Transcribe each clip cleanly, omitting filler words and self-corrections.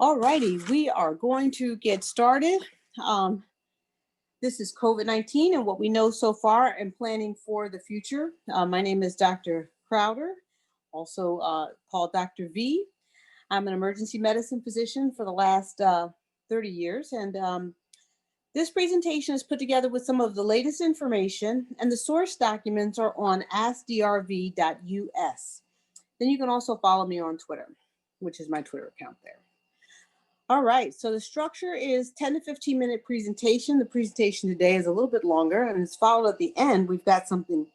All righty, we are going to get started. Um, this is COVID-19 and what we know so far and planning for the future. My name is Dr. Crowder, also called Dr. V. I'm an emergency medicine physician for the last 30 years, and this presentation is put together with some of the latest information, and the source documents are on AskDrV.us. Then you can also follow me on Twitter, which is my Twitter account there. All right, so the structure is 10 to 15-minute presentation. The presentation today is a little bit longer, and it's followed at the end. We've got something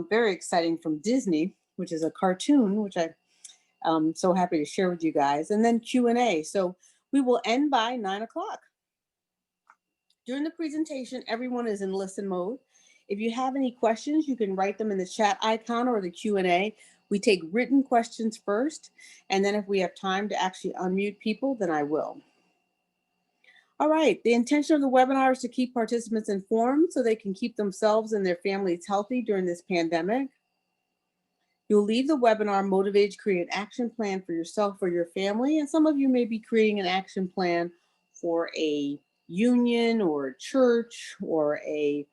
very exciting from Disney, which is a cartoon, which I'm so happy to share with you guys, and then Q&A. So we will end by 9 o'clock. During the presentation, everyone is in listen mode. If you have any questions, you can write them in the chat icon or the Q&A. We take written questions first, and then if we have time to actually unmute people, then I will. All right, the intention of the webinar is to keep participants informed so they can keep themselves and their families healthy during this pandemic. You'll leave the webinar motivated to create an action plan for yourself or your family, and some of you may be creating an action plan for a union or a church or a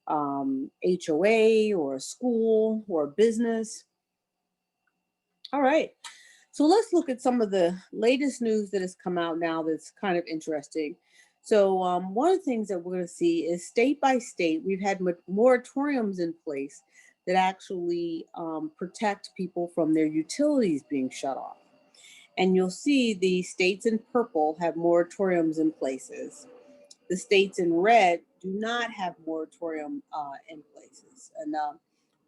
HOA or a school or a business. All right, so let's look at some of the latest news that has come out now that's kind of interesting. So one of the things that we're going to see is state by state, we've had moratoriums in place that actually protect people from their utilities being shut off. And you'll see the states in purple have moratoriums in places. The states in red do not have moratorium in places. And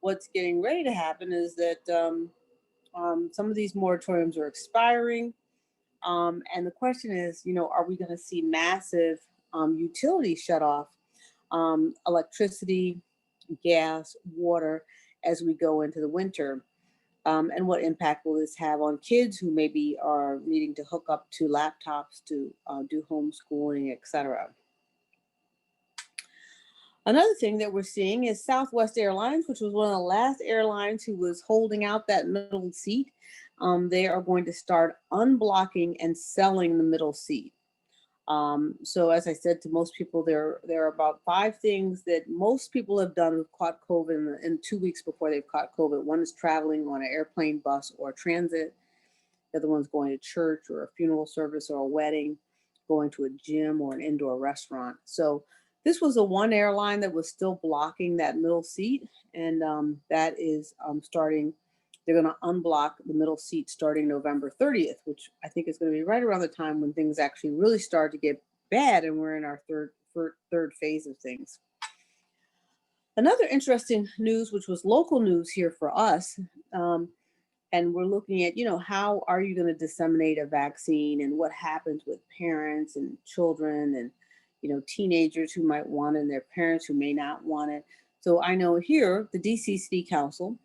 what's getting ready to happen is that some of these moratoriums are expiring. And the question is, are we going to see massive utilities shut off, electricity, gas, water, as we go into the winter? And what impact will this have on kids who maybe are needing to hook up to laptops to do homeschooling, etc.? Another thing that we're seeing is Southwest Airlines, which was one of the last airlines who was holding out that middle seat. They are going to start unblocking and selling the middle seat. So as I said to most people, there are about 5 things that most people have done who've caught COVID in 2 weeks before they've caught COVID. One is traveling on an airplane, bus, or transit. The other one's going to church or a funeral service or a wedding, going to a gym or an indoor restaurant. So this was the one airline that was still blocking that middle seat, and that is starting. They're going to unblock the middle seat starting November 30th, which I think is going to be right around the time when things actually really start to get bad and we're in our third phase of things. Another interesting news, which was local news here for us, and we're looking at, how are you going to disseminate a vaccine and what happens with parents and children and, teenagers who might want it and their parents who may not want it. So I know here, the DC City Council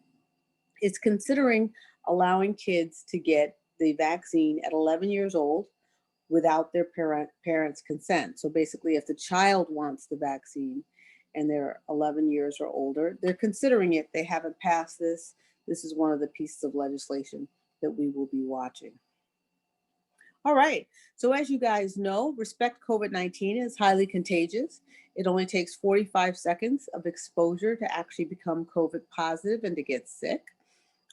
is considering allowing kids to get the vaccine at 11 years old without their parents' consent. So basically, if the child wants the vaccine and they're 11 years or older, they're considering it. They haven't passed this. This is one of the pieces of legislation that we will be watching. All right, so as you guys know, respect COVID-19 is highly contagious. It only takes 45 seconds of exposure to actually become COVID positive and to get sick.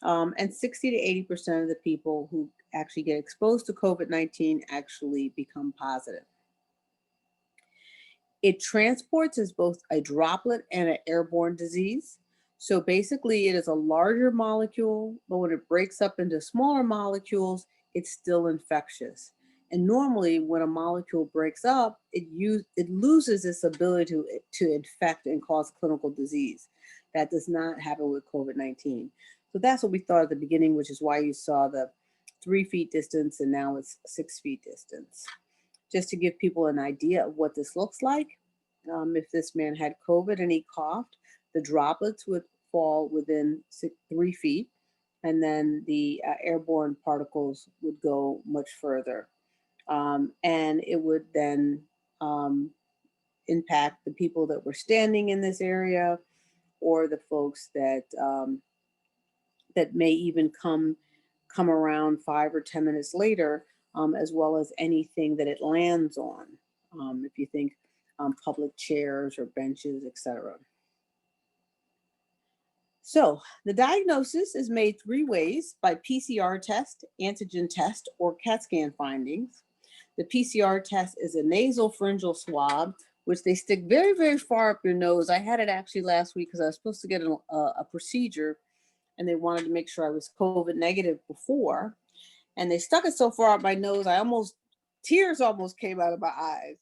And 60 to 80% of the people who actually get exposed to COVID-19 actually become positive. It transports as both a droplet and an airborne disease. So basically it is a larger molecule, but when it breaks up into smaller molecules, it's still infectious. And normally when a molecule breaks up, it loses its ability to infect and cause clinical disease. That does not happen with COVID-19. So that's what we thought at the beginning, which is why you saw the 3 feet distance and now it's 6 feet distance. Just to give people an idea of what this looks like, if this man had COVID and he coughed, the droplets would fall within 3 feet, and then the airborne particles would go much further. And it would then impact the people that were standing in this area or the folks that that may even come around 5 or 10 minutes later as well as anything that it lands on. If you think public chairs or benches, etc. So the diagnosis is made 3 ways: by PCR test, antigen test, or CAT scan findings. The PCR test is a nasal pharyngeal swab, which they stick very, very far up your nose. I had it actually last week because I was supposed to get a procedure, and they wanted to make sure I was COVID negative before. And they stuck it so far up my nose, tears almost came out of my eyes.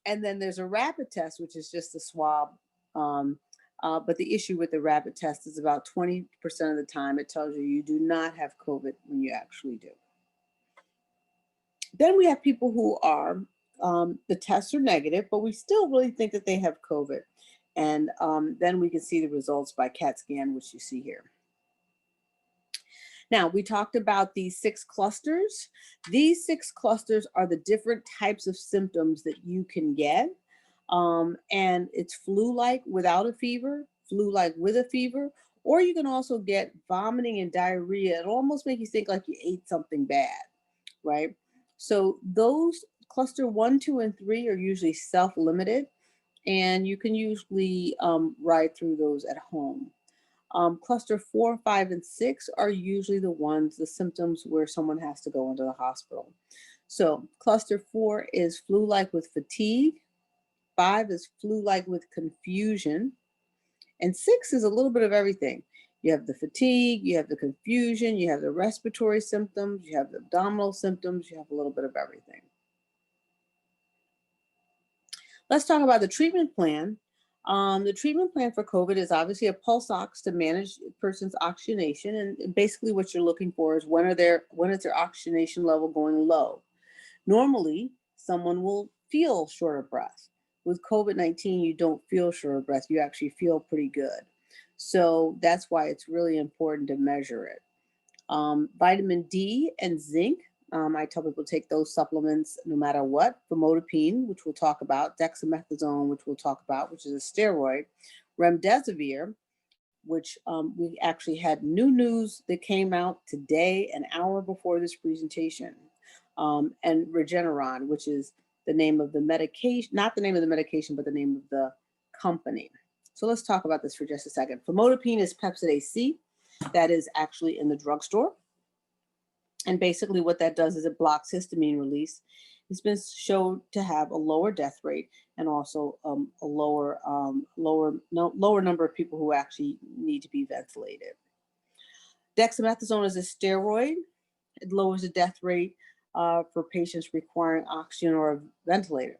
And then there's a rapid test, which is just a swab. But the issue with the rapid test is about 20% of the time it tells you you do not have COVID when you actually do. Then we have people who are, the tests are negative, but we still really think that they have COVID. And then we can see the results by CAT scan, which you see here. Now, we talked about these 6 clusters. These 6 clusters are the different types of symptoms that you can get. And it's flu-like without a fever, flu-like with a fever, or you can also get vomiting and diarrhea. It'll almost make you think like you ate something bad, right? So those cluster 1, 2, and 3 are usually self-limited, and you can usually ride through those at home. Cluster 4, 5, and 6 are usually the symptoms where someone has to go into the hospital. So cluster 4 is flu-like with fatigue. 5 is flu-like with confusion. And 6 is a little bit of everything. You have the fatigue, you have the confusion, you have the respiratory symptoms, you have the abdominal symptoms, you have a little bit of everything. Let's talk about the treatment plan. The treatment plan for COVID is obviously a pulse ox to manage a person's oxygenation. And basically what you're looking for is when is their oxygenation level going low? Normally, someone will feel short of breath. With COVID-19, you don't feel short of breath. You actually feel pretty good. So that's why it's really important to measure it. Vitamin D and zinc. I tell people to take those supplements no matter what. Famotidine, which we'll talk about. Dexamethasone, which we'll talk about, which is a steroid. Remdesivir, which we actually had new news that came out today, an hour before this presentation. And Regeneron, which is the name of the medication, not the name of the medication, but the name of the company. So let's talk about this for just a second. Famotidine is Pepcid AC. That is actually in the drugstore. And basically what that does is it blocks histamine release. It's been shown to have a lower death rate and also a lower number of people who actually need to be ventilated. Dexamethasone is a steroid. It lowers the death rate for patients requiring oxygen or a ventilator.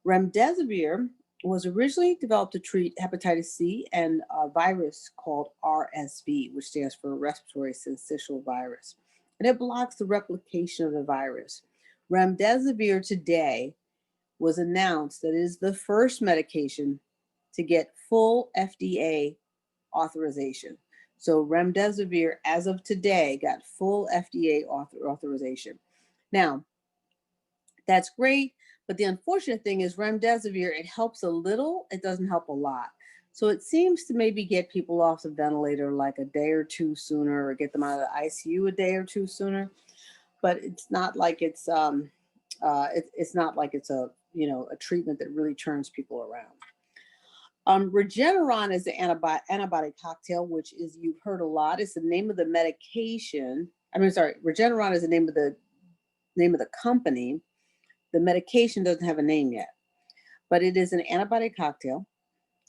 Remdesivir was originally developed to treat hepatitis C and a virus called RSV, which stands for respiratory syncytial virus. And it blocks the replication of the virus. Remdesivir today was announced that it is the first medication to get full FDA authorization. So remdesivir, as of today, got full FDA authorization. Now, that's great, but the unfortunate thing is remdesivir, it helps a little, it doesn't help a lot. So it seems to maybe get people off the ventilator like a day or two sooner, or get them out of the ICU a day or two sooner. But it's not like it's not like it's a treatment that really turns people around. Regeneron is the antibody cocktail, which is, you've heard a lot. It's the name of the medication. Regeneron is the name of the company. The medication doesn't have a name yet, but it is an antibody cocktail.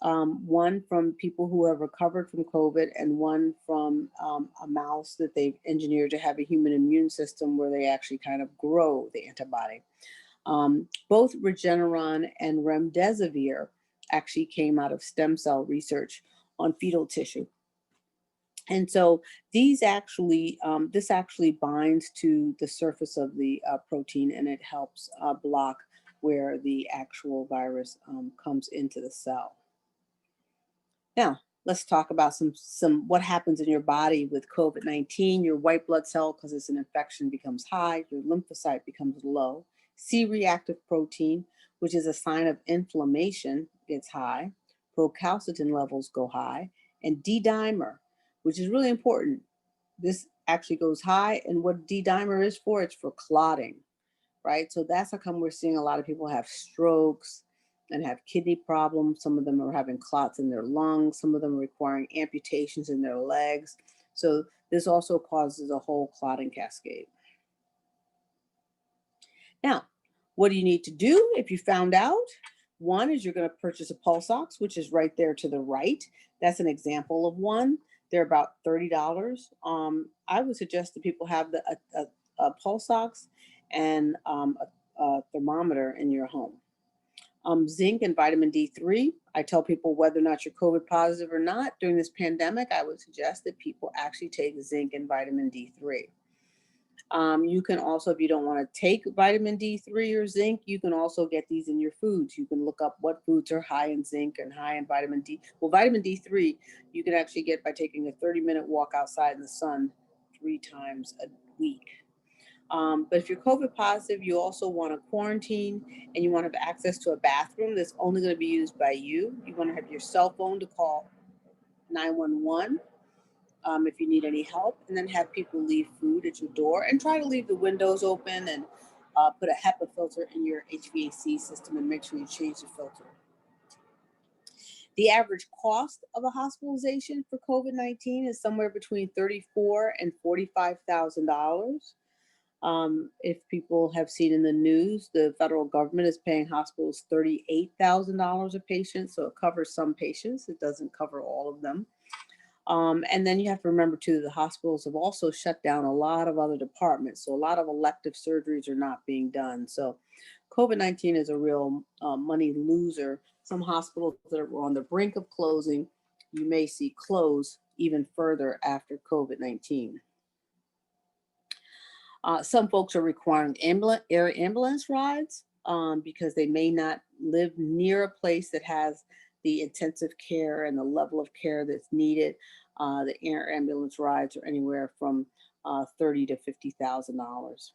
One from people who have recovered from COVID, and one from a mouse that they've engineered to have a human immune system where they actually kind of grow the antibody. Both Regeneron and remdesivir actually came out of stem cell research on fetal tissue. And so this actually binds to the surface of the protein, and it helps block where the actual virus comes into the cell. Now, let's talk about some what happens in your body with COVID-19. Your white blood cell, because it's an infection, becomes high. Your lymphocyte becomes low. C-reactive protein, which is a sign of inflammation, gets high. Procalcitonin levels go high. And D-dimer, which is really important. This actually goes high. And what D-dimer is for, it's for clotting, right? So that's how come we're seeing a lot of people have strokes and have kidney problems. Some of them are having clots in their lungs. Some of them are requiring amputations in their legs. So this also causes a whole clotting cascade. Now, what do you need to do if you found out? One is you're going to purchase a pulse ox, which is right there to the right. That's an example of one. They're about $30. I would suggest that people have a pulse ox and a thermometer in your home. Zinc and vitamin D3. I tell people whether or not you're COVID positive or not during this pandemic, I would suggest that people actually take zinc and vitamin D3. You can also, if you don't want to take vitamin D3 or zinc, you can also get these in your foods. You can look up what foods are high in zinc and high in vitamin D. Well, vitamin D3, you can actually get by taking a 30-minute walk outside in the sun 3 times a week. But if you're COVID positive, you also want to quarantine and you want to have access to a bathroom that's only going to be used by you. You want to have your cell phone to call 911. If you need any help, and then have people leave food at your door and try to leave the windows open and put a HEPA filter in your HVAC system and make sure you change the filter. The average cost of a hospitalization for COVID-19 is somewhere between $34,000 and $45,000. If people have seen in the news, the federal government is paying hospitals $38,000 a patient, so it covers some patients. It doesn't cover all of them. And then you have to remember too, the hospitals have also shut down a lot of other departments. So a lot of elective surgeries are not being done. So COVID-19 is a real money loser. Some hospitals that are on the brink of closing, you may see close even further after COVID-19. Some folks are requiring air ambulance rides because they may not live near a place that has the intensive care and the level of care that's needed. The air ambulance rides are anywhere from $30,000 to $50,000.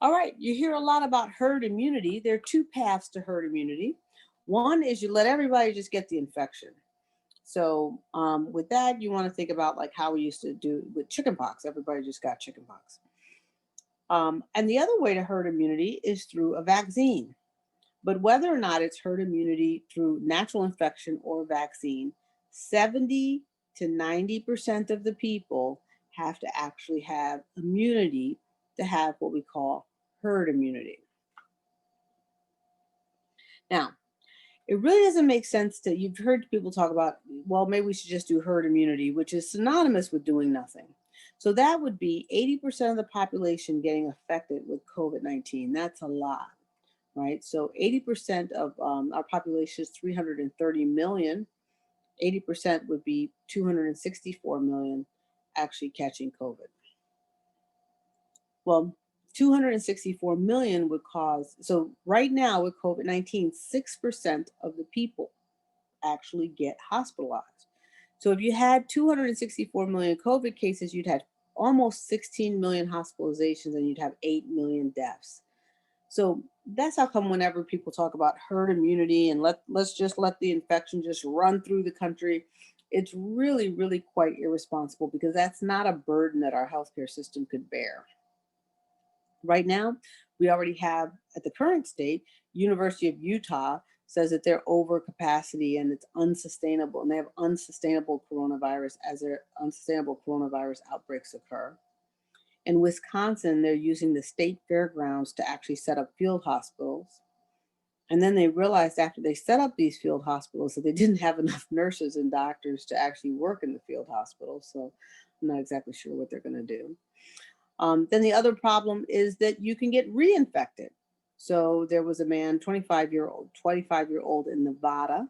All right, you hear a lot about herd immunity. There are 2 paths to herd immunity. One is you let everybody just get the infection. So with that, you want to think about like how we used to do with chickenpox. Everybody just got chickenpox. And the other way to herd immunity is through a vaccine. But whether or not it's herd immunity through natural infection or vaccine, 70 to 90% of the people have to actually have immunity to have what we call herd immunity. Now, it really doesn't make sense to, you've heard people talk about, well, maybe we should just do herd immunity, which is synonymous with doing nothing. So that would be 80% of the population getting affected with COVID-19. That's a lot. Right, so 80% of our population is 330 million. 80% would be 264 million actually catching COVID. Well, 264 million would cause, so right now with COVID-19, 6% of the people actually get hospitalized. So if you had 264 million COVID cases, you'd have almost 16 million hospitalizations and you'd have 8 million deaths. So that's how come whenever people talk about herd immunity and let's just let the infection just run through the country, it's really, really quite irresponsible because that's not a burden that our healthcare system could bear. Right now, we already have at the current state, University of Utah says that they're over capacity and it's unsustainable and they have unsustainable coronavirus as their unsustainable coronavirus outbreaks occur. In Wisconsin, they're using the state fairgrounds to actually set up field hospitals. And then they realized after they set up these field hospitals that they didn't have enough nurses and doctors to actually work in the field hospitals. So I'm not exactly sure what they're going to do. Then the other problem is that you can get reinfected. So there was a man, 25-year-old in Nevada,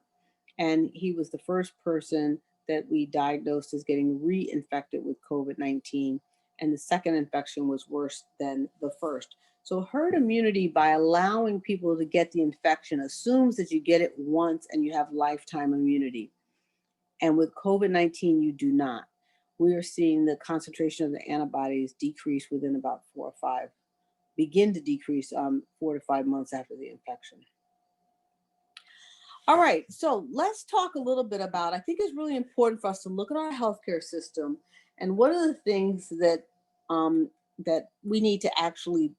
and he was the first person that we diagnosed as getting reinfected with COVID-19. And the second infection was worse than the first. So herd immunity, by allowing people to get the infection, assumes that you get it once and you have lifetime immunity. And with COVID-19, you do not. We are seeing the concentration of the antibodies decrease within about 4 to 5 months after the infection. All right, so let's talk a little bit about, I think it's really important for us to look at our healthcare system And what are the things that that we need to actually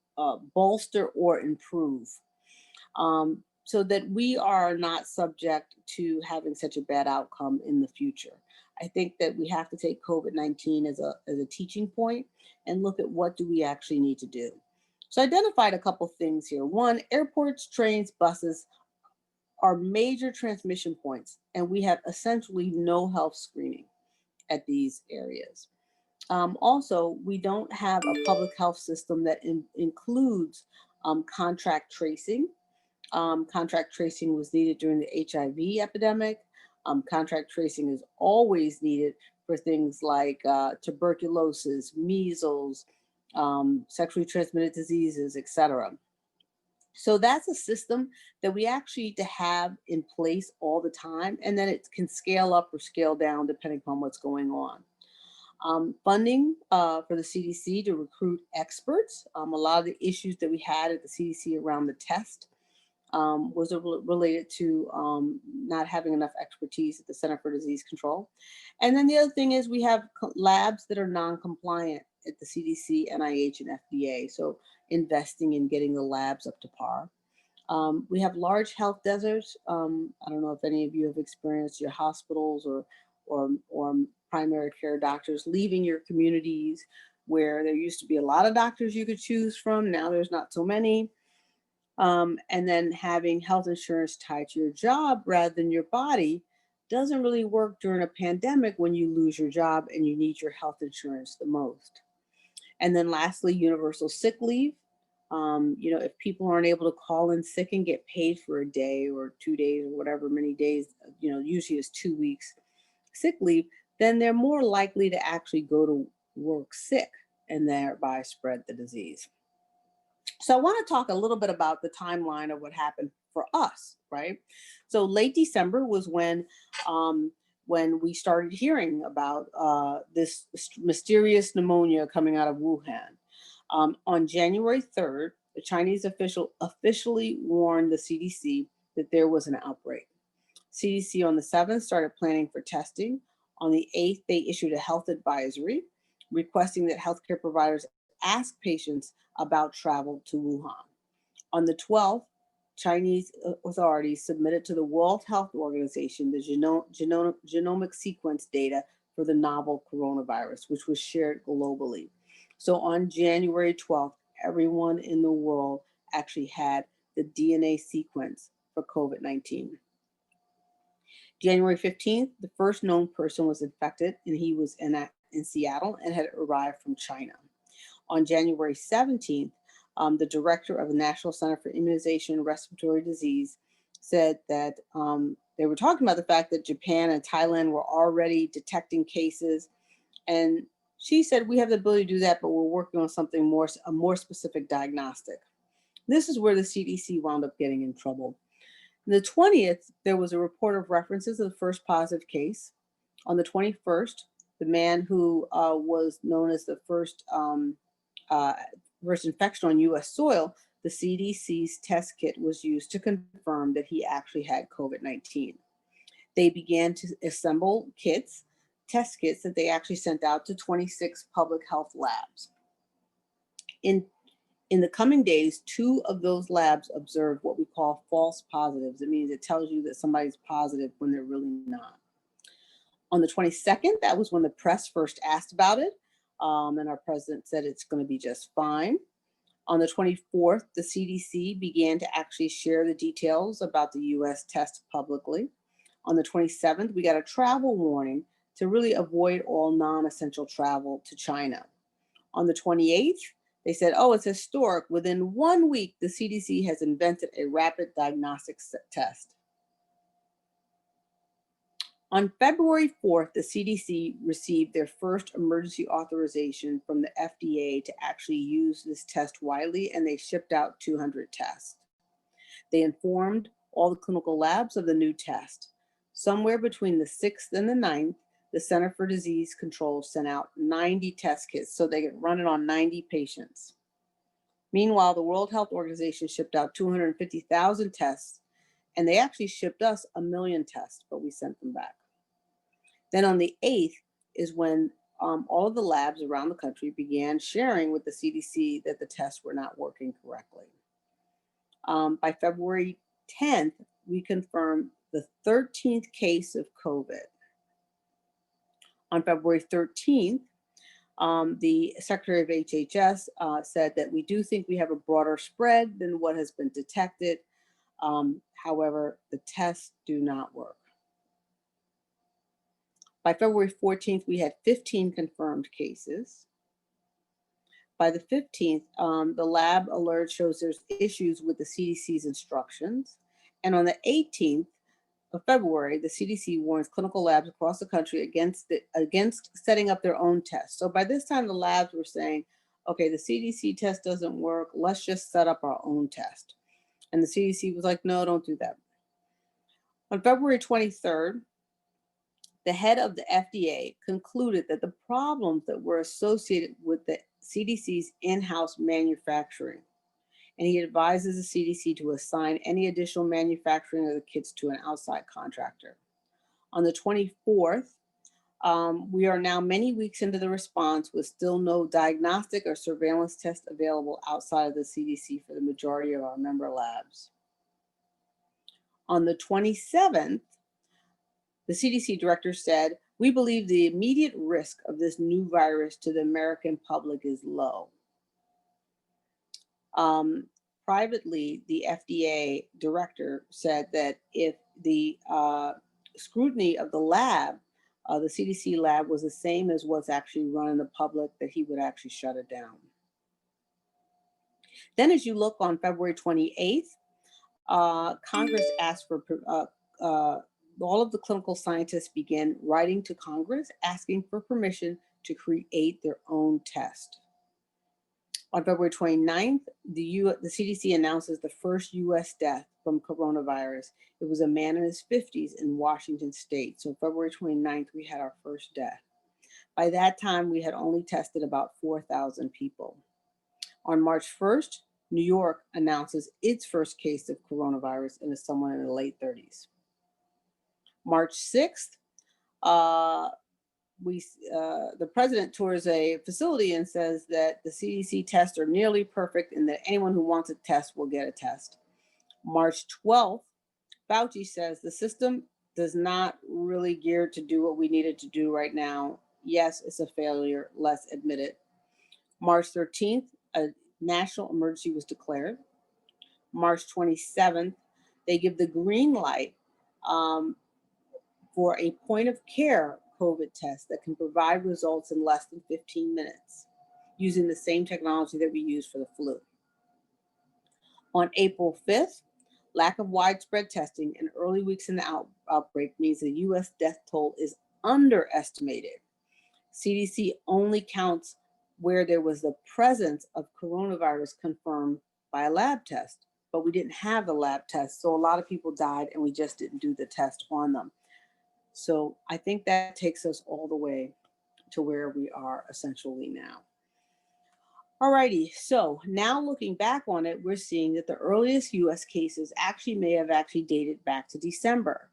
bolster or improve, so that we are not subject to having such a bad outcome in the future. I think that we have to take COVID-19 as a teaching point and look at what do we actually need to do. So I identified a couple things here. One, airports, trains, buses are major transmission points, and we have essentially no health screening at these areas. Also, we don't have a public health system that includes contract tracing. Contract tracing was needed during the HIV epidemic. Contract tracing is always needed for things like tuberculosis, measles, sexually transmitted diseases, etc. So that's a system that we actually need to have in place all the time, and then it can scale up or scale down depending upon what's going on. Funding for the CDC to recruit experts. A lot of the issues that we had at the CDC around the test was related to not having enough expertise at the Center for Disease Control. And then the other thing is we have labs that are non-compliant at the CDC, NIH, and FDA. So investing in getting the labs up to par. We have large health deserts. I don't know if any of you have experienced your hospitals or primary care doctors leaving your communities where there used to be a lot of doctors you could choose from. Now there's not so many. And then having health insurance tied to your job rather than your body doesn't really work during a pandemic when you lose your job and you need your health insurance the most. And then lastly, universal sick leave. If people aren't able to call in sick and get paid for a day or 2 days or whatever many days, usually it's 2 weeks sick leave, then they're more likely to actually go to work sick and thereby spread the disease. So I want to talk a little bit about the timeline of what happened for us, right? So late December was when we started hearing about this mysterious pneumonia coming out of Wuhan. On January 3rd, the Chinese official officially warned the CDC that there was an outbreak. CDC on the 7th started planning for testing. On the 8th, they issued a health advisory requesting that healthcare providers ask patients about travel to Wuhan. On the 12th, Chinese authorities submitted to the World Health Organization the genomic sequence data for the novel coronavirus, which was shared globally. So on January 12th, everyone in the world actually had the DNA sequence for COVID-19. January 15th, the first known person was infected, and he was in Seattle and had arrived from China. On January 17th, the director of the National Center for Immunization and Respiratory Disease said that they were talking about the fact that Japan and Thailand were already detecting cases. And she said, we have the ability to do that, but we're working on something more, a more specific diagnostic. This is where the CDC wound up getting in trouble. On the 20th, there was a report of references of the first positive case. On the 21st, the man who was known as the first infection on U.S. soil, the CDC's test kit was used to confirm that he actually had COVID-19. They began to assemble kits, test kits that they actually sent out to 26 public health labs. In the coming days, 2 of those labs observed what we call false positives. It means it tells you that somebody's positive when they're really not. On the 22nd, that was when the press first asked about it, and our president said it's going to be just fine. On the 24th, the CDC began to actually share the details about the US test publicly. On the 27th, we got a travel warning to really avoid all non-essential travel to China. On the 28th, they said, oh, it's historic. Within 1 week, the CDC has invented a rapid diagnostic test. On February 4th, the CDC received their first emergency authorization from the FDA to actually use this test widely, and they shipped out 200 tests. They informed all the clinical labs of the new test. Somewhere between the 6th and the 9th, the Center for Disease Control sent out 90 test kits so they could run it on 90 patients. Meanwhile, the World Health Organization shipped out 250,000 tests, and they actually shipped us 1 million tests, but we sent them back. Then on the 8th is when all of the labs around the country began sharing with the CDC that the tests were not working correctly. By February 10th, we confirmed the 13th case of COVID. On February 13th, the Secretary of HHS said that we do think we have a broader spread than what has been detected. However, the tests do not work. By February 14th, we had 15 confirmed cases. By the 15th, the lab alert shows there's issues with the CDC's instructions. And on the 18th of February, the CDC warns clinical labs across the country against setting up their own tests. So by this time, the labs were saying, okay, the CDC test doesn't work. Let's just set up our own test. And the CDC was like, no, don't do that. On February 23rd, the head of the FDA concluded that the problems that were associated with the CDC's in-house manufacturing, and he advises the CDC to assign any additional manufacturing of the kits to an outside contractor. On the 24th, we are now many weeks into the response with still no diagnostic or surveillance test available outside of the CDC for the majority of our member labs. On the 27th, the CDC director said, we believe the immediate risk of this new virus to the American public is low. Privately, the FDA director said that if the scrutiny of the lab, the CDC lab, was the same as what's actually run in the public, that he would actually shut it down. Then as you look on February 28th, Congress asked for, all of the clinical scientists began writing to Congress asking for permission to create their own test. On February 29th, the CDC announces the first US death from coronavirus. It was a man in his 50s in Washington state. So February 29th, we had our first death. By that time, we had only tested about 4,000 people. On March 1st, New York announces its first case of coronavirus and is someone in the late 30s. March 6th, the president tours a facility and says that the CDC tests are nearly perfect and that anyone who wants a test will get a test. March 12th, Fauci says the system does not really gear to do what we needed to do right now. Yes, it's a failure. Let's admit it. March 13th, a national emergency was declared. March 27th, they give the green light for a point of care COVID test that can provide results in less than 15 minutes using the same technology that we use for the flu. On April 5th, lack of widespread testing in early weeks in the outbreak means the US death toll is underestimated. CDC only counts where there was the presence of coronavirus confirmed by a lab test, but we didn't have the lab test. So a lot of people died and we just didn't do the test on them. So I think that takes us all the way to where we are essentially now. Alrighty, so now looking back on it, we're seeing that the earliest US cases may have dated back to December.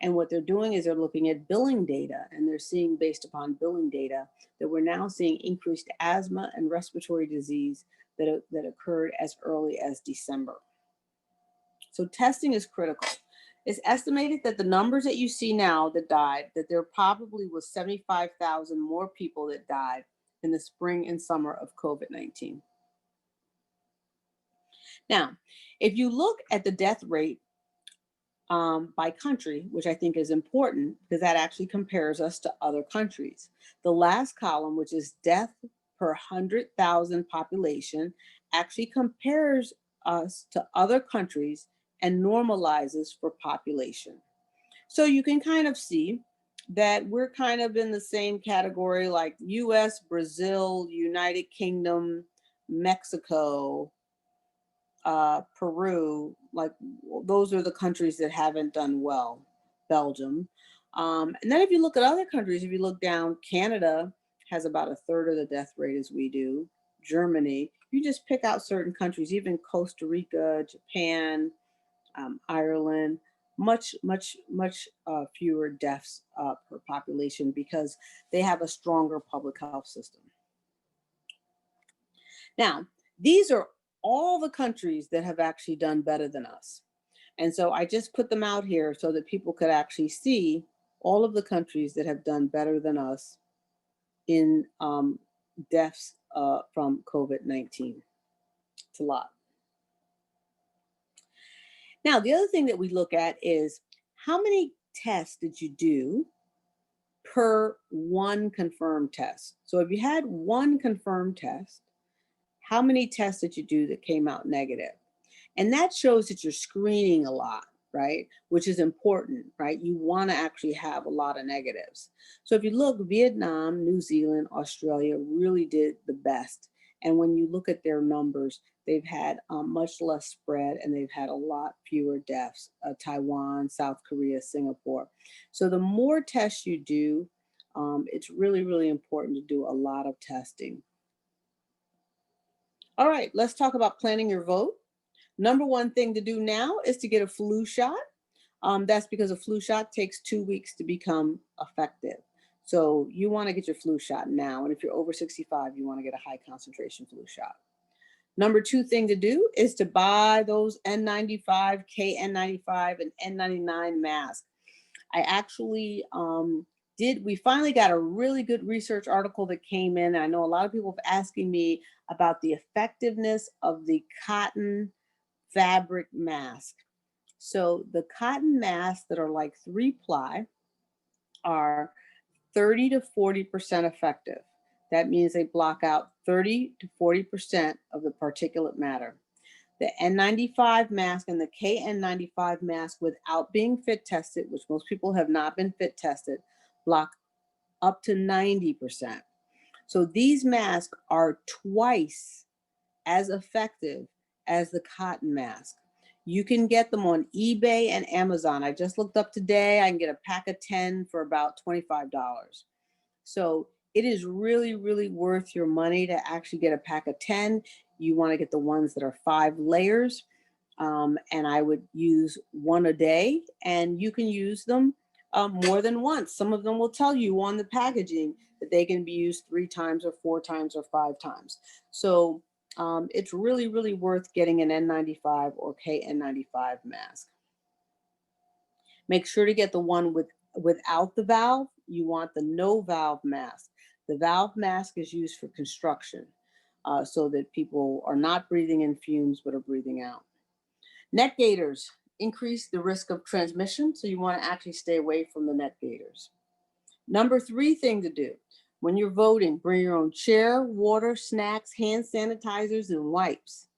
And what they're doing is they're looking at billing data, and they're seeing, based upon billing data, that we're now seeing increased asthma and respiratory disease that occurred as early as December. So testing is critical. It's estimated that the numbers that you see now that died, that there probably was 75,000 more people that died in the spring and summer of COVID-19. Now, if you look at the death rate by country, which I think is important because that actually compares us to other countries. The last column, which is death per 100,000 population, actually compares us to other countries and normalizes for population. So you can kind of see that we're kind of in the same category like US, Brazil, United Kingdom, Mexico, Peru, like those are the countries that haven't done well, Belgium. And then if you look at other countries, if you look down, Canada has about a third of the death rate as we do, Germany. You just pick out certain countries, even Costa Rica, Japan, Ireland, much fewer deaths per population because they have a stronger public health system. Now, these are all the countries that have actually done better than us. And so I just put them out here so that people could actually see all of the countries that have done better than us in deaths from COVID-19. It's a lot. Now, the other thing that we look at is how many tests did you do per one confirmed test? So if you had one confirmed test, how many tests did you do that came out negative? And that shows that you're screening a lot, right? Which is important, right? You want to actually have a lot of negatives. So if you look, Vietnam, New Zealand, Australia really did the best. And when you look at their numbers, they've had much less spread and they've had a lot fewer deaths. Taiwan, South Korea, Singapore. So the more tests you do, it's really, really important to do a lot of testing. All right, let's talk about planning your vote. Number one thing to do now is to get a flu shot. That's because a flu shot takes 2 weeks to become effective. So you want to get your flu shot now. And if you're over 65, you want to get a high concentration flu shot. Number two thing to do is to buy those N95, KN95, and N99 masks. I actually we finally got a really good research article that came in. I know a lot of people have asking me about the effectiveness of the cotton fabric mask. So the cotton masks that are like 3-ply are 30 to 40% effective. That means they block out 30 to 40% of the particulate matter. The N95 mask and the KN95 mask without being fit tested, which most people have not been fit tested, block up to 90%. So these masks are twice as effective as the cotton mask. You can get them on eBay and Amazon. I just looked up today. I can get a pack of 10 for about $25. So it is really, really worth your money to actually get a pack of 10. You want to get the ones that are 5 layers. And I would use one a day, and you can use them more than once. Some of them will tell you on the packaging that they can be used 3 times or 4 times or 5 times. So it's really, really worth getting an N95 or KN95 mask. Make sure to get the one without the valve. You want the no valve mask. The valve mask is used for construction so that people are not breathing in fumes but are breathing out. Net gaiters increase the risk of transmission, so you want to actually stay away from the net gaiters. Number 3 thing to do, when you're voting, bring your own chair, water, snacks, hand sanitizers, and wipes.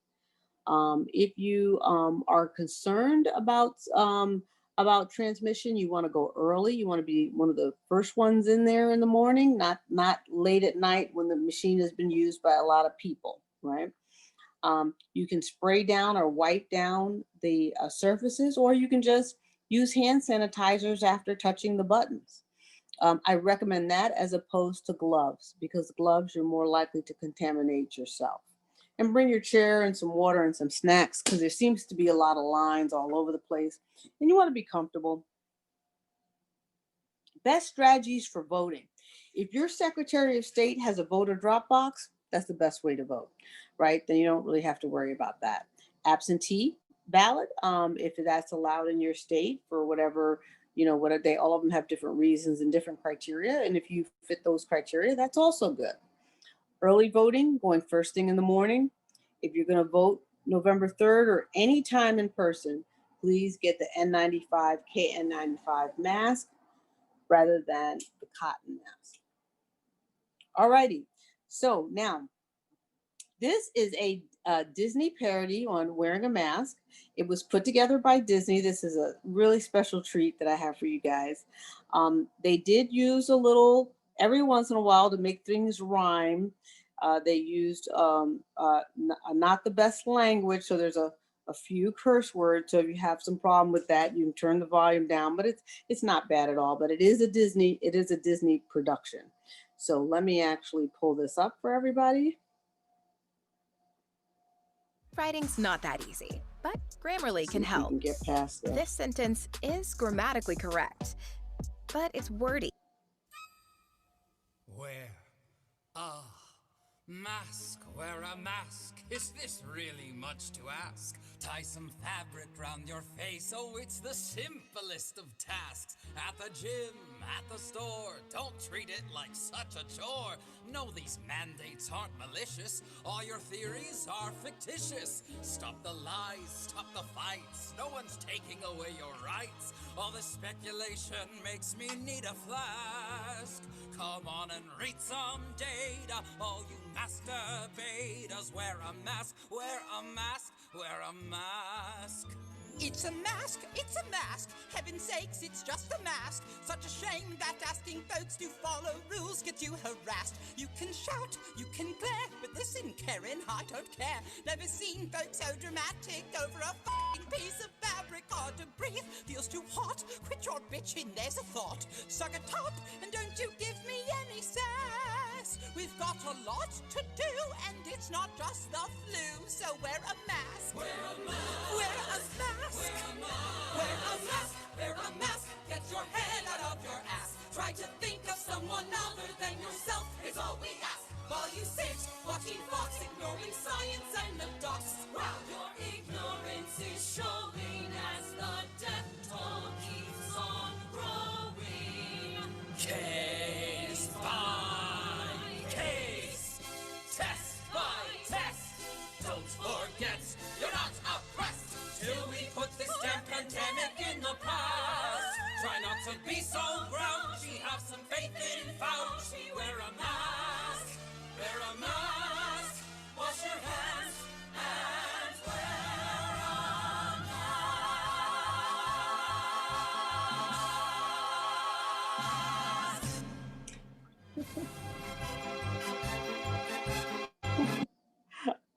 If you are concerned about transmission, you want to go early. You want to be one of the first ones in there in the morning, not late at night when the machine has been used by a lot of people, right? You can spray down or wipe down the surfaces, or you can just use hand sanitizers after touching the buttons. I recommend that as opposed to gloves, because gloves you're more likely to contaminate yourself. And bring your chair and some water and some snacks, because there seems to be a lot of lines all over the place and you want to be comfortable. Best strategies for voting. If your Secretary of State has a voter drop box, that's the best way to vote, right? Then you don't really have to worry about that. Absentee ballot, if that's allowed in your state for whatever, what they all of them have different reasons and different criteria. And if you fit those criteria, that's also good. Early voting, going first thing in the morning. If you're going to vote November 3rd or any time in person, please get the N95, KN95 mask rather than the cotton mask. All righty. So now, this is a Disney parody on wearing a mask. It was put together by Disney. This is a really special treat that I have for you guys. They did use a little, every once in a while, to make things rhyme. They used not the best language, so there's a few curse words. So if you have some problem with that, you can turn the volume down. But it's not bad at all. But it is a Disney production. So let me actually pull this up for everybody. Writing's not that easy. But Grammarly See can if we help. can get past that. This sentence is grammatically correct, but it's wordy. Wear a mask, wear a mask. Is this really much to ask? Tie some fabric round your face. Oh, it's the simplest of tasks. At the gym, at the store, don't treat it like such a chore. No, these mandates aren't malicious. All your theories are fictitious. Stop the lies, stop the fights. No one's taking away your rights. All this speculation makes me need a flask. Come on and read some data. All you masturbators, wear a mask, wear a mask, wear a mask. It's a mask, it's a mask. Heaven's sakes, it's just a mask. Such a shame that asking folks to follow rules gets you harassed. You can shout, you can glare, but listen, Karen, I don't care. Never seen folks so dramatic over a f***ing piece of fabric. Hard to breathe, feels too hot. Quit your bitching, there's a thought. Suck it up, and don't you give me any sass. We've got a lot to do, and it's not just the flu. So wear a mask. Wear a mask. Wear a mask. Wear a mask. Wear a mask. Wear a mask. Get your head out of your ass. Try to think of someone other than yourself is all we ask. While you sit watching Fox, ignoring science and the docs. Wow, your ignorance is showing as the death toll keeps on growing. Case by case, test by test. Don't forget, you're not oppressed till we put this damn pandemic in the past. Try not to be so grouchy, have some faith in Fauci. Wear a mask, wear a mask, wash your hands and wear a mask.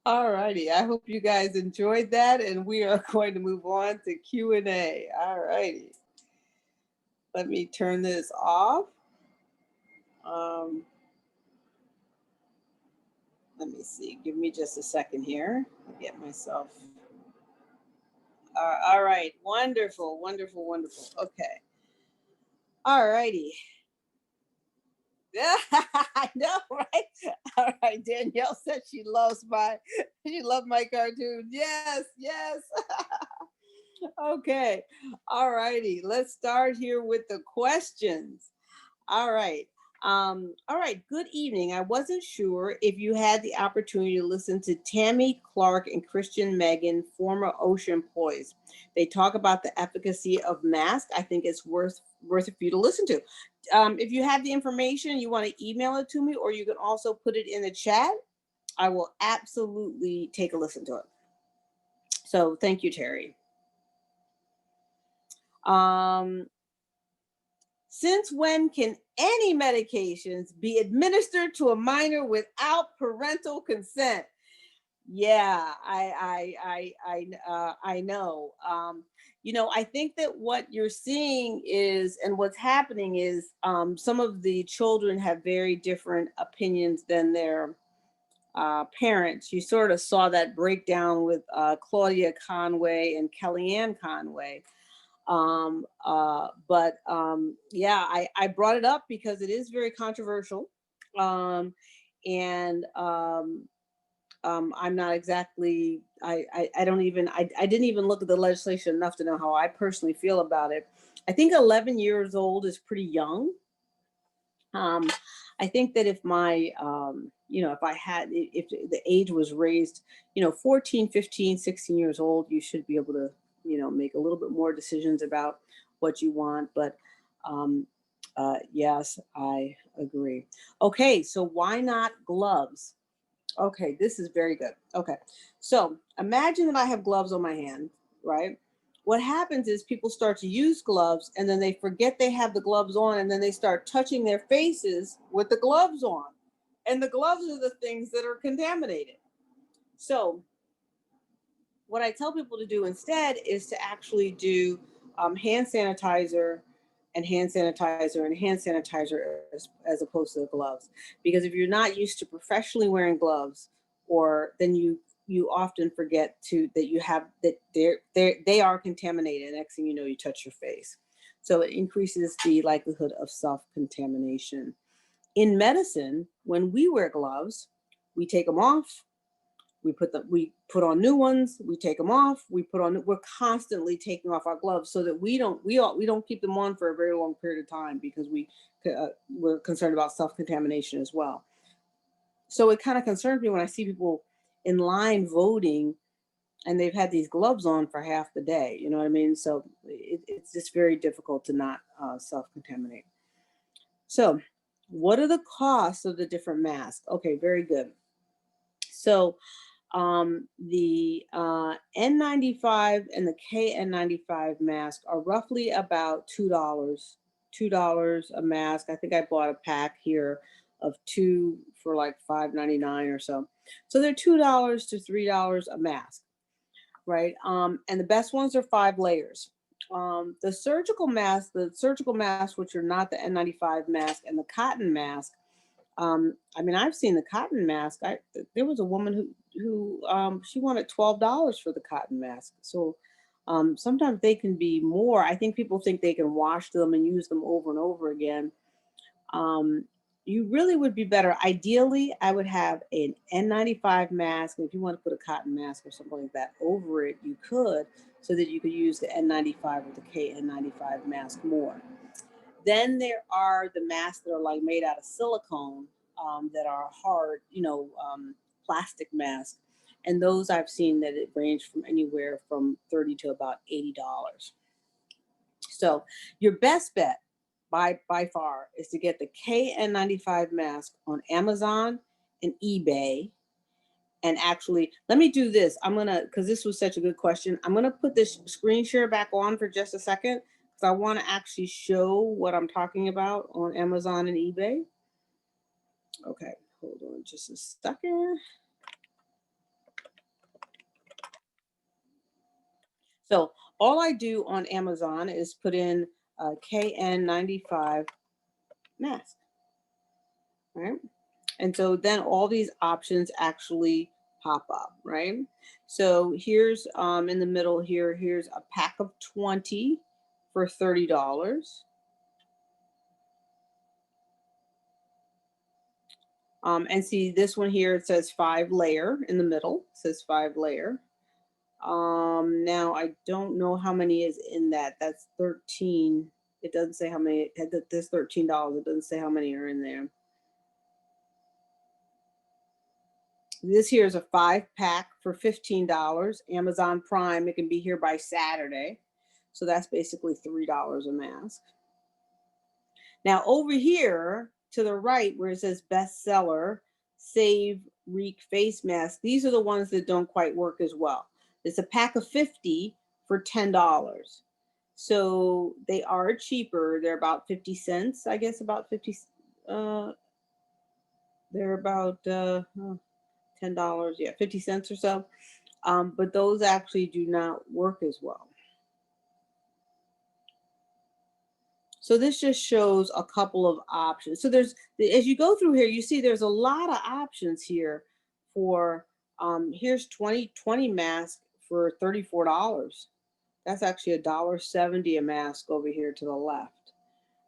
All righty. I hope you guys enjoyed that, and we are going to move on to Q&A. All righty. Let me turn this off. Let me see. Give me just a second here. I'll get myself. All right. Wonderful, wonderful, wonderful. Okay. All righty. Yeah, I know, right? All right. Danielle said she loved my cartoon. Yes, yes. Okay. All righty. Let's start here with the questions. All right. All right. Good evening. I wasn't sure if you had the opportunity to listen to Tammy Clark and Christian Megan, former OSHA employees. They talk about the efficacy of masks. I think it's worth it for you to listen to. If you have the information, you want to email it to me, or you can also put it in the chat. I will absolutely take a listen to it. So thank you, Terry. Since when can any medications be administered to a minor without parental consent? Yeah, I know. I think that what you're seeing is, and what's happening is, some of the children have very different opinions than their parents. You sort of saw that breakdown with Claudia Conway and Kellyanne Conway. Yeah, I brought it up because it is very controversial. I'm not exactly, I didn't even look at the legislation enough to know how I personally feel about it. I think 11 years old is pretty young. I think that if my, if the age was raised, 14, 15, 16 years old, you should be able to, make a little bit more decisions about what you want. But yes, I agree. Okay, so why not gloves? Okay, this is very good. Okay, so imagine that I have gloves on my hand, right? What happens is people start to use gloves and then they forget they have the gloves on, and then they start touching their faces with the gloves on. And the gloves are the things that are contaminated. So what I tell people to do instead is to actually do hand sanitizer and hand sanitizer and hand sanitizer as opposed to the gloves. Because if you're not used to professionally wearing gloves, or then you you often forget that you have that they are contaminated. Next thing you know, you touch your face. So it increases the likelihood of self-contamination. In medicine, when we wear gloves, we take them off, we put on new ones, we take them off, we're constantly taking off our gloves so that we don't keep them on for a very long period of time because we're concerned about self-contamination as well. So it kind of concerns me when I see people in line voting and they've had these gloves on for half the day, you know what I mean? So it's just very difficult to not self-contaminate. So what are the costs of the different masks? Okay, very good. So the N95 and the KN95 mask are roughly about $2 a mask. I think I bought a pack here of 2 for like $5.99 or so. So they're $2 to $3 a mask, right? And the best ones are 5 layers. The surgical masks, which are not the N95 mask, and the cotton mask. I mean, I've seen the cotton mask. There was a woman who she wanted $12 for the cotton mask. So sometimes they can be more. I think people think they can wash them and use them over and over again. You really would be better. Ideally, I would have an N95 mask. And if you want to put a cotton mask or something like that over it, you could, so that you could use the N95 or the KN95 mask more. Then there are the masks that are like made out of silicone, that are hard, plastic masks. And those I've seen that it ranged from anywhere from $30 to about $80. So your best bet by far is to get the KN95 mask on Amazon and eBay. And actually, let me do this. Because this was such a good question, I'm gonna put this screen share back on for just a second, because I want to actually show what I'm talking about on Amazon and eBay. Okay, hold on just a second. So all I do on Amazon is put in KN95 mask, right? And so then all these options actually pop up, right? So here's in the middle here, here's a pack of 20 for $30. And see this one here, it says 5 layer in the middle, it says 5 layer. Now I don't know how many is in that. That's 13. It doesn't say how many. There's $13. It doesn't say how many are in there. This here is a 5-pack for $15. Amazon Prime. It can be here by Saturday. So that's basically $3 a mask. Now over here to the right where it says bestseller, Save Reek face mask, these are the ones that don't quite work as well. It's a pack of 50 for $10. So they are cheaper. They're about 50 cents, I guess, about 50. They're about $10, yeah, 50 cents or so. But those actually do not work as well. So this just shows a couple of options. So there's, as you go through here, you see there's a lot of options here for, here's 20 masks for $34. That's actually $1.70 a mask over here to the left,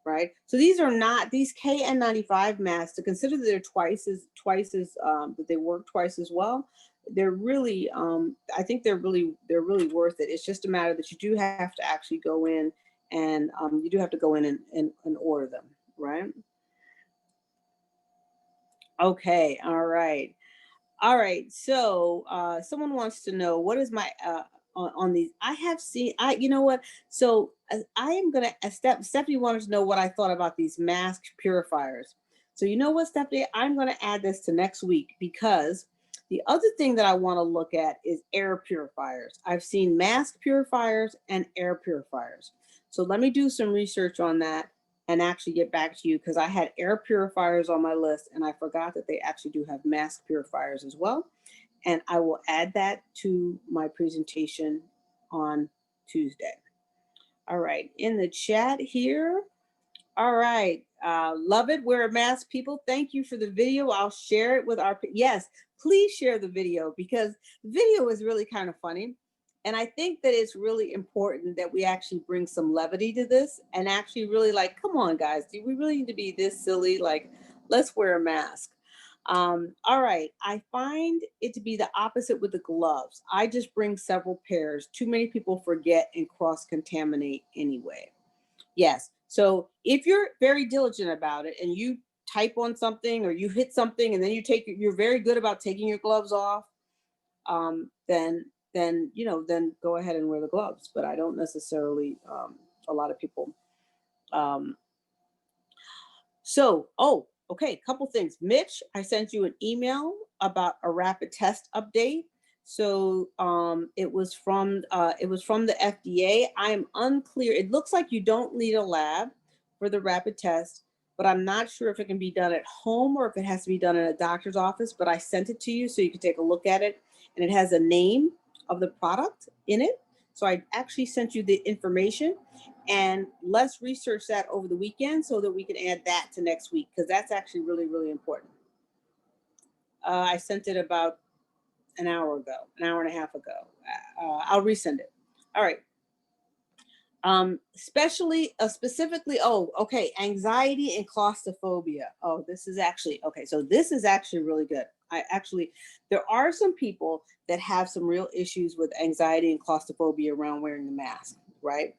right? So these are not, these KN95 masks, to consider that they're twice as that they work twice as well. They're really, I think they're really worth it. It's just a matter that you do have to actually go in and you do have to go in and order them, right? Okay, all right. All right, so someone wants to know, what is my on these? I have seen, you know what? So I am gonna, Stephanie wanted to know what I thought about these mask purifiers. So you know what, Stephanie, I'm gonna add this to next week, because the other thing that I want to look at is air purifiers. I've seen mask purifiers and air purifiers. So let me do some research on that and actually get back to you, because I had air purifiers on my list and I forgot that they actually do have mask purifiers as well. And I will add that to my presentation on Tuesday. All right, in the chat here, All right. Love it. Wear a mask, people. Thank you for the video. I'll share it with our, yes, please share the video because the video is really kind of funny. And I think that it's really important that we actually bring some levity to this and actually really like, come on, guys, do we really need to be this silly? Like, let's wear a mask. All right. I find it to be the opposite with the gloves. I just bring several pairs. Too many people forget and cross contaminate anyway. Yes. So if you're very diligent about it and you type on something or you hit something and then you're very good about taking your gloves off, then then go ahead and wear the gloves. But I don't necessarily. A lot of people. Um, oh, okay, couple things. Mitch, I sent you an email about a rapid test update. So it was from the FDA. I am unclear. It looks like you don't need a lab for the rapid test, but I'm not sure if it can be done at home or if it has to be done in a doctor's office. But I sent it to you so you can take a look at it, and it has a name of the product in it. So I actually sent you the information, and let's research that over the weekend so that we can add that to next week because that's actually really, really important. I sent it about an hour ago, an hour and a half ago. I'll resend it. All right. Specifically, oh, okay, anxiety and claustrophobia. Oh, this is actually, okay, so this is actually really good. There are some people that have some real issues with anxiety and claustrophobia around wearing the mask, right?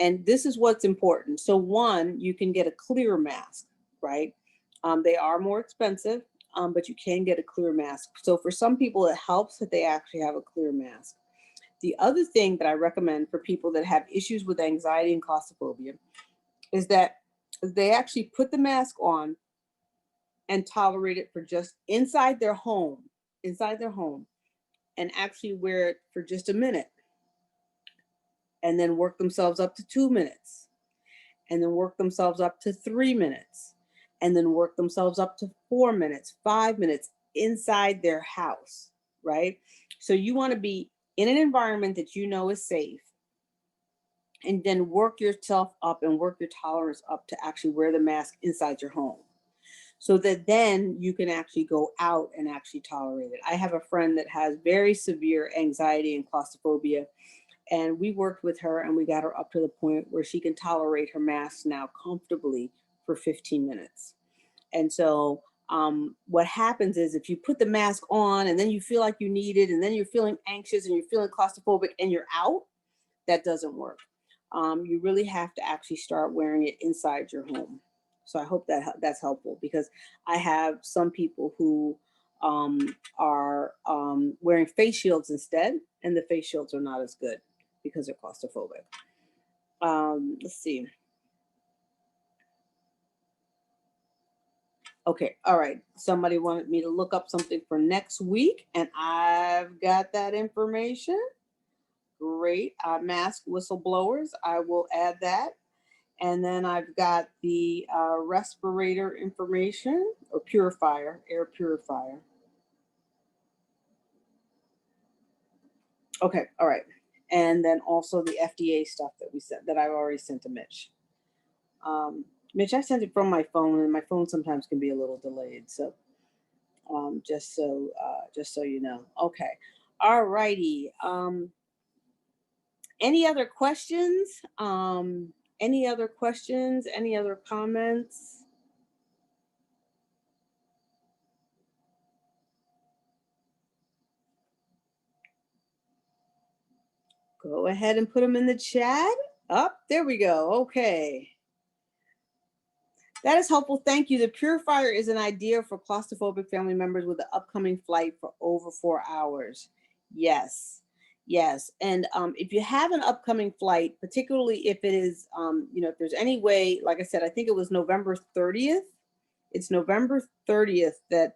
And this is what's important. So one, you can get a clear mask, right? They are more expensive, but you can get a clear mask. So for some people, it helps that they actually have a clear mask. The other thing that I recommend for people that have issues with anxiety and claustrophobia is that they actually put the mask on and tolerate it for just inside their home, and actually wear it for just a minute, and then work themselves up to 2 minutes, and then work themselves up to 3 minutes, and then work themselves up to 4 minutes, 5 minutes inside their house, right? So you want to be in an environment that you know is safe, and then work yourself up and work your tolerance up to actually wear the mask inside your home so that then you can actually go out and actually tolerate it. I have a friend that has very severe anxiety and claustrophobia, and we worked with her and we got her up to the point where she can tolerate her mask now comfortably for 15 minutes. And so what happens is if you put the mask on and then you feel like you need it and then you're feeling anxious and you're feeling claustrophobic and you're out, that doesn't work. You really have to actually start wearing it inside your home. So I hope that that's helpful because I have some people who are wearing face shields instead, and the face shields are not as good because they're claustrophobic. Let's see. Okay, all right. Somebody wanted me to look up something for next week, and I've got that information. Great. Mask whistleblowers. I will add that. And then I've got the respirator information or purifier, air purifier. Okay, all right. And then also the FDA stuff that we sent, that I've already sent to Mitch. Mitch, I sent it from my phone, and my phone sometimes can be a little delayed. So just so you know. Okay, all righty. Any other questions? Any other questions? Any other comments? Go ahead and put them in the chat. Up, there we go. Okay. That is helpful. Thank you. The purifier is an idea for claustrophobic family members with the upcoming flight for over 4 hours. Yes. Yes. And if you have an upcoming flight, particularly if it is, if there's any way, like I said, I think it was November 30th. It's November 30th that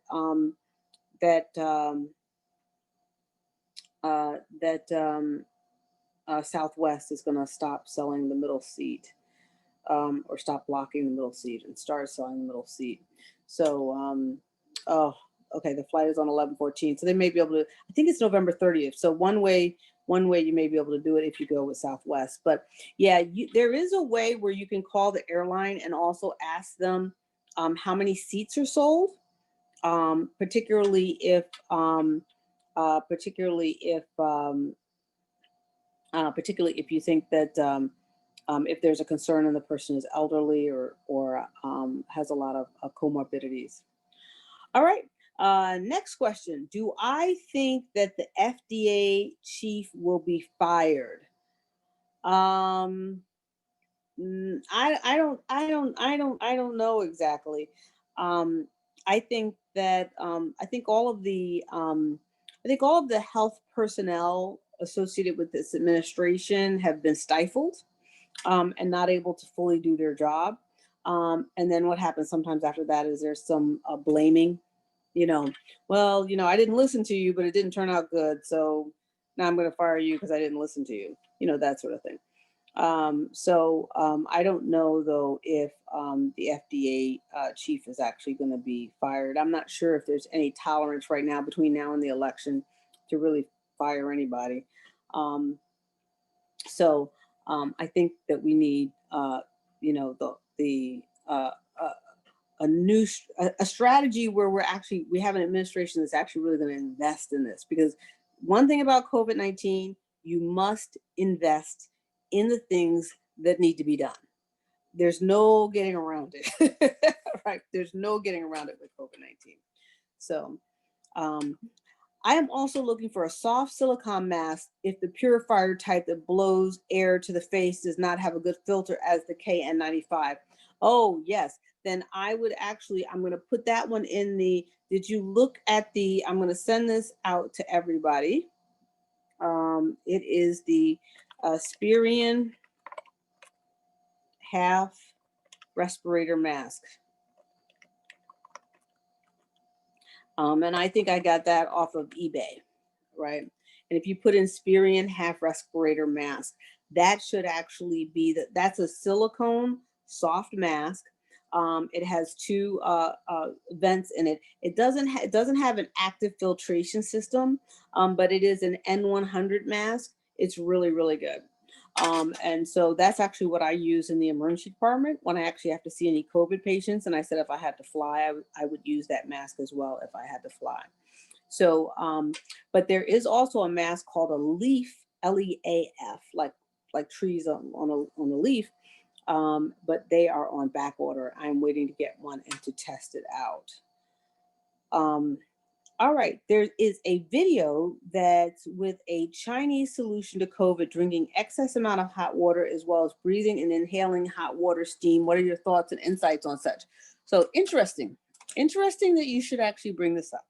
Southwest is going to stop selling the middle seat. Or stop blocking the middle seat and start selling the middle seat. So, okay, the flight is on 11/14, so they may be able to. I think it's November 30th. So one way one way you may be able to do it if you go with Southwest. But yeah, there is a way where you can call the airline and also ask them how many seats are sold, particularly if particularly if you think that if there's a concern and the person is elderly or has a lot of comorbidities. All right. Next question. Do I think that the FDA chief will be fired? I don't know exactly. I think that I think all of the health personnel associated with this administration have been stifled and not able to fully do their job. And then what happens sometimes after that is there's some blaming, you know, well, I didn't listen to you, but it didn't turn out good. So now I'm going to fire you because I didn't listen to you, that sort of thing. I don't know though if the FDA chief is actually going to be fired. I'm not sure if there's any tolerance right now between now and the election to really fire anybody. I think that we need, a strategy where we have an administration that's actually really going to invest in this, because one thing about COVID-19, you must invest in the things that need to be done. There's no getting around it, right? There's no getting around it with COVID-19. So I am also looking for a soft silicone mask if the purifier type that blows air to the face does not have a good filter as the KN95. Oh, yes. Then I'm going to put that one in did you look at I'm going to send this out to everybody. It is the Spirion half respirator mask. And I think I got that off of eBay, right? And if you put in Spirion half respirator mask, that should actually be that's a silicone soft mask. It has two vents in it. It doesn't have an active filtration system, but it is an N100 mask. It's really, really good. And so that's actually what I use in the emergency department when I actually have to see any COVID patients. And I said if I had to fly, I would use that mask as well if I had to fly. So, but there is also a mask called a leaf, LEAF, like trees on a leaf, but they are on back order. I'm waiting to get one and to test it out. All right, there is a video that's with a Chinese solution to COVID, drinking excess amount of hot water as well as breathing and inhaling hot water steam. What are your thoughts and insights on such? So interesting that you should actually bring this up.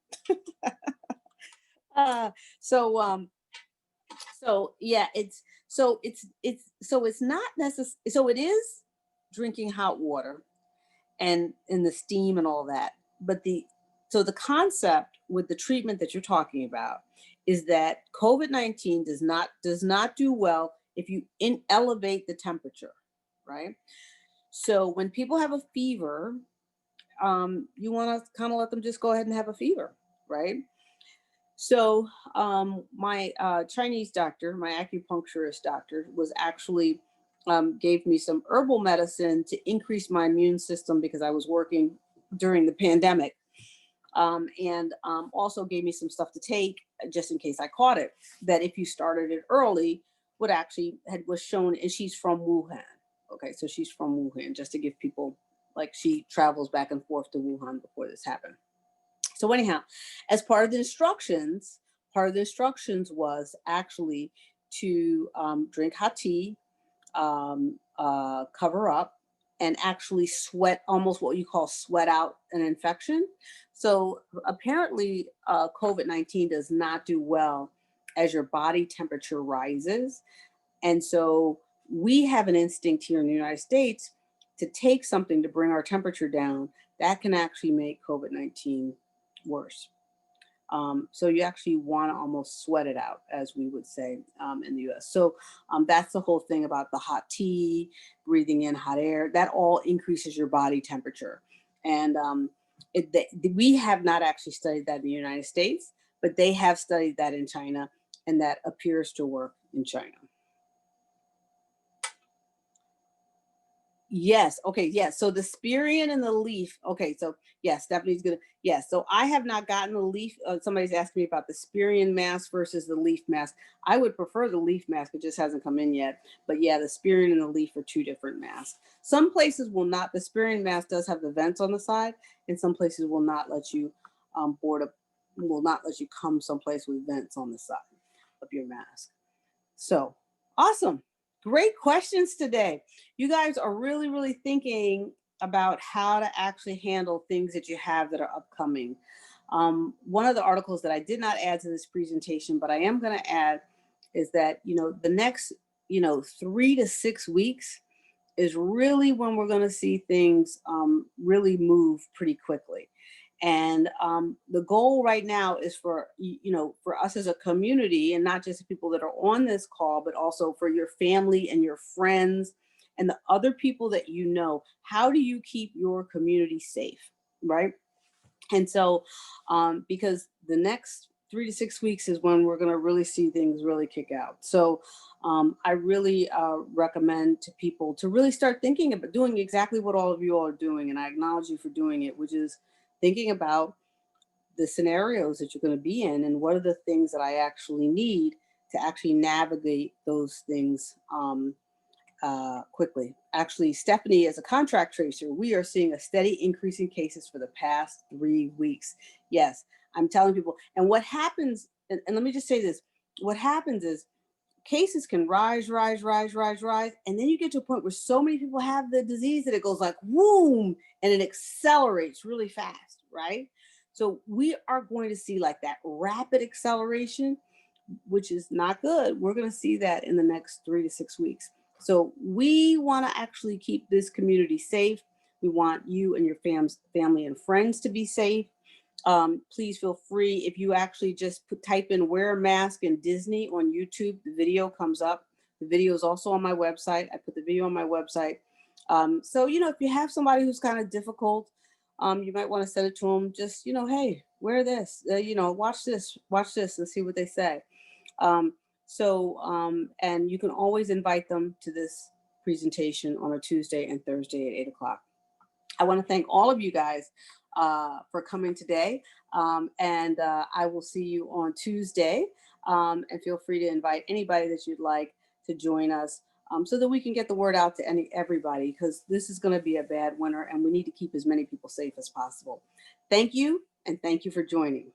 It's not necessary. So it is drinking hot water and in the steam and all that. But the concept with the treatment that you're talking about is that COVID-19 does not do well if you elevate the temperature, right? So when people have a fever, you want to kind of let them just go ahead and have a fever, right? So my Chinese doctor, my acupuncturist doctor, was actually gave me some herbal medicine to increase my immune system because I was working during the pandemic, and also gave me some stuff to take just in case I caught it. That if you started it early, was shown, and she's from Wuhan. Okay, so she's from Wuhan, just to give people, like, she travels back and forth to Wuhan before this happened. So anyhow, as part of the instructions was actually to drink hot tea, cover up, and actually sweat, almost what you call sweat out an infection. So apparently COVID-19 does not do well as your body temperature rises. And so we have an instinct here in the United States to take something to bring our temperature down that can actually make COVID-19 worse. So you actually want to almost sweat it out, as we would say in the US. So that's the whole thing about the hot tea, breathing in hot air, that all increases your body temperature. And we have not actually studied that in the United States, but they have studied that in China. and that appears to work in China. Yes. Okay. Yes. So the Spirion and the leaf. Okay. So yes, Stephanie's gonna. Yes. So I have not gotten the leaf. Somebody's asking me about the Spirion mask versus the leaf mask. I would prefer the leaf mask. It just hasn't come in yet. But yeah, the Spirion and the leaf are two different masks. Some places will not. The Spirion mask does have the vents on the side, and some places will not let you board up. Will not let you come someplace with vents on the side of your mask. So awesome. Great questions today. You guys are really, really thinking about how to actually handle things that you have that are upcoming. One of the articles that I did not add to this presentation, but I am going to add is that, the next, 3 to 6 weeks is really when we're going to see things really move pretty quickly. And the goal right now is for for us as a community, and not just the people that are on this call, but also for your family and your friends and the other people that you know. How do you keep your community safe, right? And so, because the next 3 to 6 weeks is when we're going to really see things really kick out. So, I really recommend to people to really start thinking about doing exactly what all of you all are doing. And I acknowledge you for doing it, which is thinking about the scenarios that you're going to be in and what are the things that I actually need to actually navigate those things quickly. Actually, Stephanie, as a contract tracer, we are seeing a steady increase in cases for the past 3 weeks. Yes, I'm telling people. And what happens, and let me just say this, what happens is cases can rise, and then you get to a point where so many people have the disease that it goes like boom, and it accelerates really fast, right? So we are going to see like that rapid acceleration, which is not good. We're going to see that in the next 3 to 6 weeks. So we want to actually keep this community safe. We want you and your family and friends to be safe. Please feel free, if you actually just type in wear a mask in Disney on YouTube, the video comes up. The video is also on my website. I put the video on my website. So, if you have somebody who's kind of difficult, you might want to send it to them. Just, hey, wear this, watch this and see what they say. And you can always invite them to this presentation on a Tuesday and Thursday at 8 o'clock. I want to thank all of you guys for coming today. And I will see you on Tuesday. And feel free to invite anybody that you'd like to join us so that we can get the word out to everybody, because this is going to be a bad winter and we need to keep as many people safe as possible. Thank you, and thank you for joining.